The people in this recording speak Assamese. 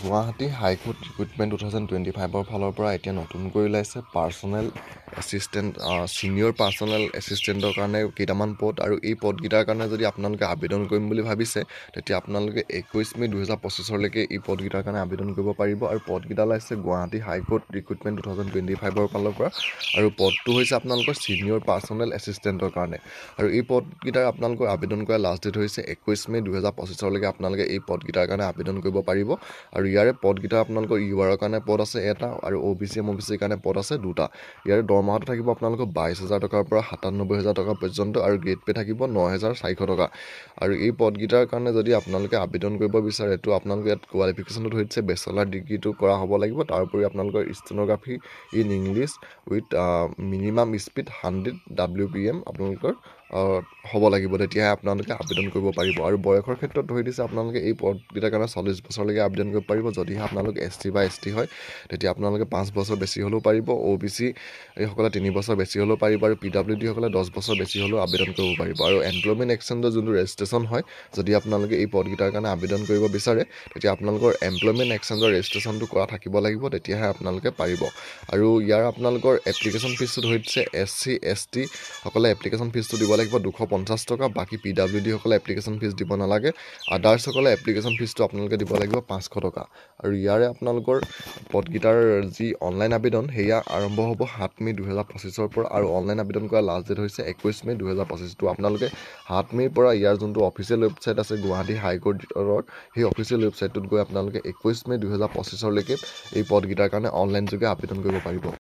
গুৱাহাটী হাইকোৰ্ট ৰিক্ৰুটমেণ্ট 2025 ফালৰ পৰা এতিয়া নতুনকৈ ওলাইছে পাৰ্চনেল এছিষ্টেণ্ট ছিনিয়ৰ পাৰ্চনেল এছিষ্টেণ্টৰ কাৰণে কেইটামান পদ আৰু এই পদকেইটাৰ কাৰণে যদি আপোনালোকে আবেদন কৰিম বুলি ভাবিছে তেতিয়া আপোনালোকে 21 মে 2025লৈকে এই পদকেইটাৰ কাৰণে আবেদন কৰিব পাৰিব আৰু পদকেইটা ওলাইছে গুৱাহাটী হাইকোৰ্ট ৰিক্ৰুটমেণ্ট 2025 ফালৰ পৰা আৰু পদটো হৈছে আপোনালোকৰ ছিনিয়ৰ পাৰ্চনেল এছিষ্টেণ্টৰ কাৰণে আৰু এই পদকেইটাৰ আপোনালোকৰ আবেদন কৰা লাষ্ট ডেট হৈছে 21 মে 2025লৈকে আপোনালোকে এই পদকেইটাৰ কাৰণে আবেদন কৰিব পাৰিব আৰু ইয়াৰে পদকেইটা আপোনালোকৰ ইউআৰৰ কাৰণে পদ আছে এটা আৰু OBC MOBCৰ কাৰণে পদ আছে দুটা ইয়াৰে দৰমহাটো থাকিব আপোনালোকৰ 22,000 টকাৰ পৰা 97,000 টকা পৰ্যন্ত আৰু গ্ৰেড পে থাকিব 9,400 টকা আৰু এই পদকেইটাৰ কাৰণে যদি আপোনালোকে আবেদন কৰিব বিচাৰে তো আপোনালোকে ইয়াত কোৱালিফিকেশ্যনটো হৈছে বেচেলাৰ ডিগ্ৰীটো কৰা হ'ব লাগিব তাৰোপৰি আপোনালোকৰ stenography in English with minimum speed 100 WPM আপোনালোকৰ হ'ব লাগিব তেতিয়াহে আপোনালোকে আবেদন কৰিব পাৰিব আৰু বয়সৰ ক্ষেত্ৰত ধৰি দিছে আপোনালোকে এই পদকেইটাৰ কাৰণে 40 বছৰলৈকে আবেদন কৰিব পাৰিব যদিহে আপোনালোকে ST বা ST হয় তেতিয়া আপোনালোকে 5 বছৰ বেছি হ'লেও পাৰিব OBC এইসকলে 3 বছৰ বেছি হ'লেও পাৰিব আৰু PWD সকলে 10 বছৰ বেছি হ'লেও আবেদন কৰিব পাৰিব আৰু এমপ্লয়মেণ্ট এক্সচেঞ্জৰ যোনটো ৰেজিষ্ট্ৰেশ্যন হয় যদি আপোনালোকে এই পদকেইটাৰ কাৰণে আবেদন কৰিব বিচাৰে তেতিয়া আপোনালোকৰ এমপ্লয়মেণ্ট এক্সচেঞ্জৰ ৰেজিষ্ট্ৰেশ্যনটো কৰা থাকিব লাগিব তেতিয়াহে আপোনালোকে পাৰিব আৰু ইয়াৰ আপোনালোকৰ এপ্লিকেশ্যন ফিজটো ধৰিছে SC ST সকলে এপ্লিকেশ্যন ফিজটো দিব লাগিব 250 টকা বাকি PWD সকলে এপ্লিকেশ্যন ফিজ দিব নালাগে আদাৰ্ছ সকলে এপ্লিকেশ্যন ফিজটো আপোনালোকে দিব লাগিব 500 টকা আৰু ইয়াৰে আপোনালোকৰ পদকেইটাৰ যি অনলাইন আবেদন সেয়া আৰম্ভ হ'ব 7 মে 2025ৰ পৰা আৰু অনলাইন আবেদন কৰা লাষ্ট ডেট হৈছে 21 মে 2025 তো আপোনালোকে 7 মেৰ পৰা ইয়াৰ যোনটো অফিচিয়েল ৱেবছাইট আছে গুৱাহাটী হাইকোৰ্টৰ সেই অফিচিয়েল ৱেবছাইটটোত গৈ আপোনালোকে 21 মে 2025লৈকে এই পদকেইটাৰ কাৰণে অনলাইন যোগে আবেদন কৰিব পাৰিব